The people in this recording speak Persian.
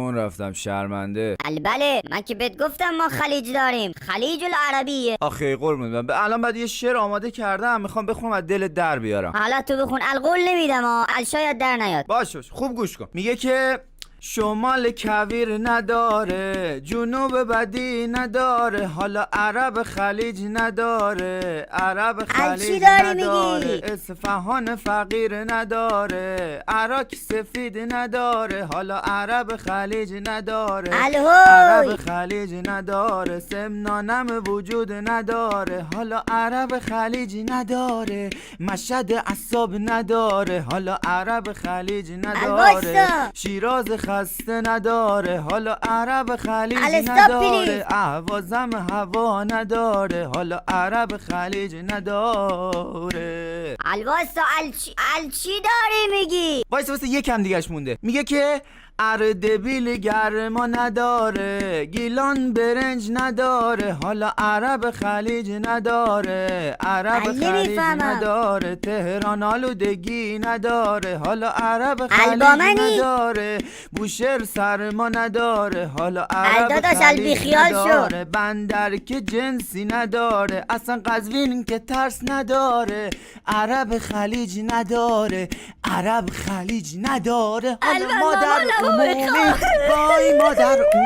تلفن رفتم شرمنده. بله من که بهت گفتم ما خلیج داریم، خلیج العربیه. آخه قربون من الان بعد یه شعر آماده کردم میخوام بخونم از دل در بیارم. حالا تو بخون، القول نمیدم شاید در نیاد. باش خوب گوش کن. میگه که شمال کویر نداره، جنوب بدی نداره، حالا عرب خلیج نداره، عرب خلیج نداره، اصفهان فقیر نداره، عراق سفید نداره، حالا عرب خلیج نداره، عرب خلیج نداره، سمنانم وجود نداره، حالا عرب خلیج نداره، مشهد عصاب نداره، حالا عرب خلیج نداره، شیراز خسته نداره، حالا عرب خلیج نداره، اهوازم هوا نداره، حالا عرب خلیج نداره. الواسا چی داری میگی؟ واسه یکم دیگهش مونده. میگه که اردبیل گرما نداره، گیلان برنج نداره، حالا عرب خلیج نداره، عرب خلیج نداره، تهران آلودگی نداره، حالا عرب خلیج نداره، بوشهر سرما نداره، حالا عرب خلیج نداره، بندر که جنسی نداره، اصلا قزوین که ترس نداره، عرب خلیج نداره، عرب خلیج نداره، حالا مادر عمومی وای مادر